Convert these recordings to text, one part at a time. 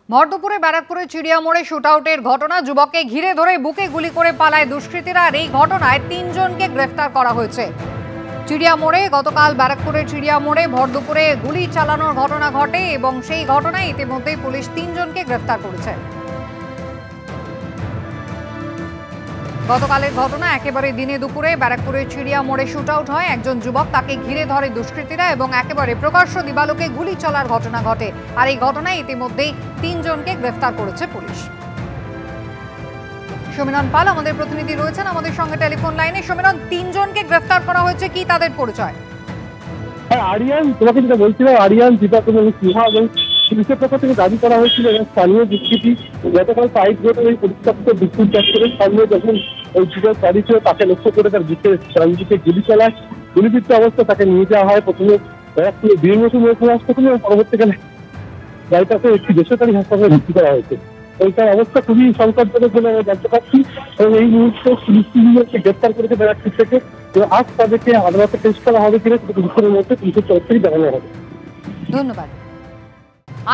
ভরদুপুরে ব্যারাকপুরে চিড়িয়ামোড়ে শুটআউটের ঘটনা, যুবককে ঘিরে ধরে বুকে গুলি করে পালায় দুষ্কৃতীরা। আর এই ঘটনায় 3 জনকে গ্রেফতার করা হয়েছে। চিড়িয়ামোড়ে গতকাল ব্যারাকপুরের চিড়িয়ামোড়ে ভরদুপুরে গুলি চালানোর ঘটনা ঘটে এবং সেই ঘটনায় ইতিমধ্যেই পুলিশ 3 জনকে গ্রেফতার করেছে। গতকালের ঘটনা একেবারে দিনে দুপুরে ব্যারাকপুরের চিড়িয়ামোড়ে শুটআউট হয়। একজন যুবক, তাকে ঘিরে ধরে দুষ্কৃতীরা এবং একেবারে প্রকাশ্য দিবালোকে গুলি চলার ঘটনা ঘটে। আর এই ঘটনায় ইতিমধ্যেই 3 জনকে গ্রেফতার করেছে পুলিশ। সমীরণ পাল আমাদের প্রতিনিধি রয়েছেন আমাদের সঙ্গে টেলিফোন লাইনে। সমীরণ, 3 জনকে গ্রেফতার করা হয়েছে, কি তাদের পরিচয়? আরিয়ান, তোমাকে যেটা বলছিলাম, আরিয়ান, দীপক এবং সিংহা এবং পুলিশের পক্ষ থেকে দাবি করা হয়েছিল এবং স্থানীয় দুষ্কৃতী গতকাল 5 জনের এই পরিষ্কার বিস্কুট চত্বরের সামনে যখন ওই যুবক গাড়ি ছিল তাকে লক্ষ্য করে তার বুকে গুলি চালায়। গুলিবিদ্ধ অবস্থা তাকে নিয়ে যাওয়া হয় প্রথমে বীরমতী মহকুমা হাসপাতালে এবং পরবর্তীকালে গাড়িটাকে একটি বেসরকারি হাসপাতালে ভর্তি করা হয়েছে। ওইটার অবস্থা খুবই সংকটজনক বলে আমরা জানতে পারছি এবং এই মুহূর্তে পুলিশ গ্রেপ্তার করেছে ব্যারাকপুর থেকে এবং আজ তাদেরকে আদালতে পেশ করা হবে কিনা কিছুক্ষণের মধ্যে পুলিশের তরফ থেকে জানানো হবে। ধন্যবাদ।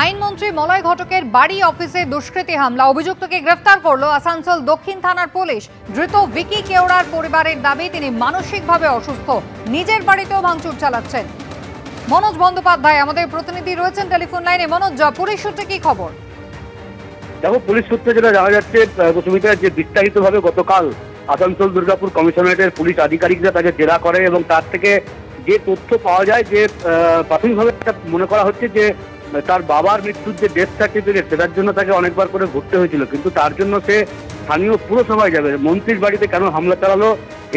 আইনমন্ত্রী মলয় ঘটকের বাড়ি অফিসে দুষ্কৃতী হামলা, অভিযুক্তকে গ্রেফতার করল আসানসোল দক্ষিণ থানার পুলিশ। ধৃত ভিকি কেওড়ার পরিবারের দাবি তিনি মানসিকভাবে অসুস্থ, নিজের বাড়িতেও ভাঙচুর চালাচ্ছেন। মনোজ বন্দ্যোপাধ্যায় আমাদের প্রতিনিধি রয়েছেন টেলিফোন লাইনে। মনোজ, পুলিশ সূত্রে কি খবর? দেখো, পুলিশ সূত্রে যেটা জানা যাচ্ছে, প্রথমিতা যে বিস্তারিতভাবে গতকাল আসানসোল দুর্গাপুর কমিশনারেটের পুলিশ আধিকারিকরা তাকে জেরা করে এবং তার থেকে যে তথ্য পাওয়া যায় যে প্রাথমিকভাবে মনে করা হচ্ছে যে তার বাবার মৃত্যুর যে ডেথ সার্টিফিকেট সেটার জন্য তাকে অনেকবার করে ঘুরতে হয়েছিল, কিন্তু তার জন্য সে স্থানীয় পুরসভায় যাবে। মন্ত্রীর বাড়িতে কেন হামলা চালালো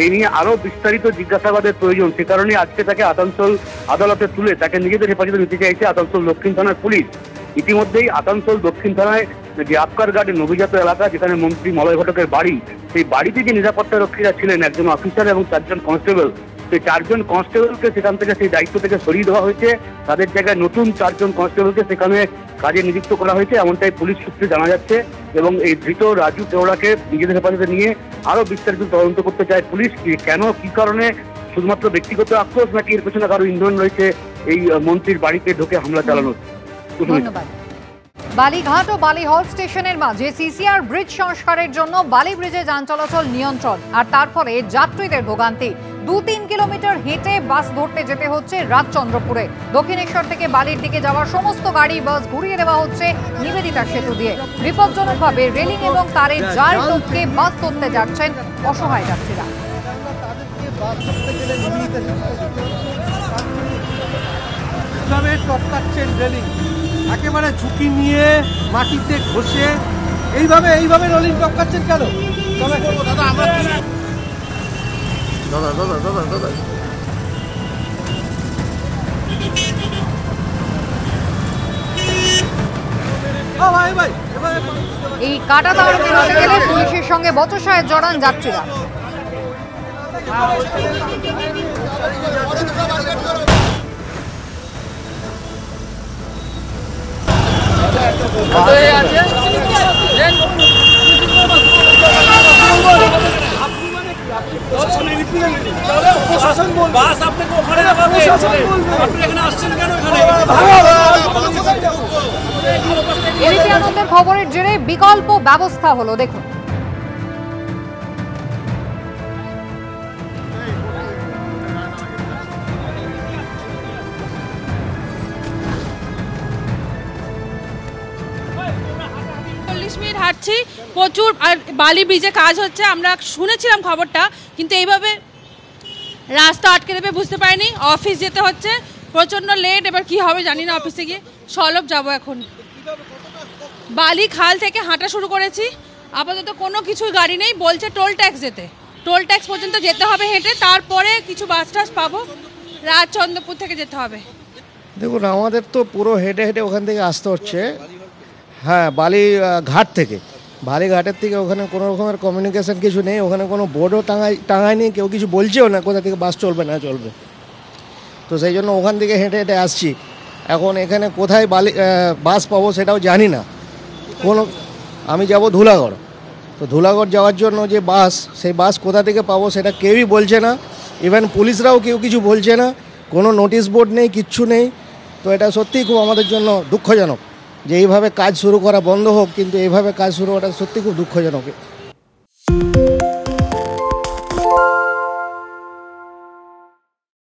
এই নিয়ে আরো বিস্তারিত জিজ্ঞাসাবাদের প্রয়োজন। সে কারণে আজকে তাকে আসানসোল আদালতে তুলে তাকে নিজেদের হেফাজতে নিতে চাইছে আসানসোল দক্ষিণ থানার পুলিশ। ইতিমধ্যেই আসানসোল দক্ষিণ থানায় যে আফকার গার্ডের অভিজাত এলাকা যেখানে মন্ত্রী মলয় ঘটকের বাড়ি, সেই বাড়িতে যে নিরাপত্তা রক্ষীরা ছিলেন, একজন অফিসার এবং 4 জন কনস্টেবল, সেই 4 জন কনস্টেবলকে সেখান থেকে সেই দায়িত্ব থেকে সরিয়ে দেওয়া হয়েছে। তাদের জায়গায় নতুন 4 জন কনস্টেবলকে সেখানে কাজে নিযুক্ত করা হয়েছে, এমনটাই পুলিশ সূত্রে জানা যাচ্ছে। এবং এই ধৃত রাজু কেওড়াকে নিজেদের হেফাজতে নিয়ে আরো বিস্তারিত তদন্ত করতে চায় পুলিশ। কেন, কি কারণে, শুধুমাত্র ব্যক্তিগত আক্রোশ নাকি এর পেছনে কারো ইন্ধন রয়েছে এই মন্ত্রীর বাড়িতে ঢুকে হামলা চালানোর? ধন্যবাদ। বালিঘাট ও বালিহল স্টেশনের মাঝে সিসিআর ব্রিজ সংস্কারের জন্য বালি ব্রিজে যান চলাচল নিয়ন্ত্রণ, আর তার ফলে যাত্রীদের ভোগান্তি। 2-3 কিলোমিটার হেঁটে বাস ধরতে যেতে হচ্ছে রাজচন্দ্রপুরে। দক্ষিণেশ্বর থেকে বালির দিকে যাওয়ার সমস্ত গাড়ি বাস ঘুরিয়ে দেওয়া হচ্ছে নিবেদিতা সেতু দিয়ে। বিপজ্জনকভাবে রেলিং এবং তারের জাল টপকে বাস ধরতে যাচ্ছেন অসহায় যাত্রীরা। একেবারে ঝুঁকি নিয়ে মাটিতে ঘষে এইভাবে রোলিং টপকাচ্ছেন কেন? দাদা আমরা দাদা এই কাটা তার পেরোতে গেলে পুলিশের সঙ্গে বচসায় জড়ান যাত্রীরা। এবিপি আনন্দের খবরের জেরে বিকল্প ব্যবস্থা হলো, দেখুন। মিনিট হাঁটছি, প্রচুর আর বালি ব্রিজে কাজ হচ্ছে, আমরা শুনেছিলাম খবরটা, কিন্তু এইভাবে রাস্তা আটকে দেবে বুঝতে পারিনি। অফিস যেতে হচ্ছে, প্রচণ্ড লেট, এবার কি হবে জানি না। অফিসে গিয়ে সলভ যাবো এখন। বালি খাল থেকে হাঁটা শুরু করেছি, আপাতত কোনো কিছুই গাড়ি নেই, বলছে টোল ট্যাক্স যেতে, টোল ট্যাক্স পর্যন্ত যেতে হবে হেঁটে, তারপরে কিছু বাস টাস পাবো। রাজচন্দ্রপুর থেকে যেতে হবে। দেখুন, আমাদের তো পুরো হেঁটে হেঁটে ওখান থেকে আসতে হচ্ছে। হ্যাঁ, বালিঘাট থেকে, বালিঘাটের থেকে ওখানে কোনো রকমের কমিউনিকেশন কিছু নেই, ওখানে কোনো বোর্ডও টাঙায়নি, কেউ কিছু বলছেও না কোথা থেকে বাস চলবে না চলবে। তো সেই জন্য ওখান থেকে হেঁটে হেঁটে আসছি। এখন এখানে কোথায় বাস পাবো সেটাও জানি না। আমি যাব ধুলাগড়, তো ধুলাগড় যাওয়ার জন্য যে বাস, সেই বাস কোথা থেকে পাবো সেটা কেউই বলছে না। ইভেন পুলিশরাও কেউ কিছু বলছে না, কোনো নোটিশ বোর্ড নেই, কিচ্ছু নেই। তো এটা সত্যিই খুব আমাদের জন্য দুঃখজনক। যে এইভাবে কাজ শুরু করা বন্ধ হোক, কিন্তু এইভাবে কাজ শুরু করা সত্যি খুব দুঃখজনক।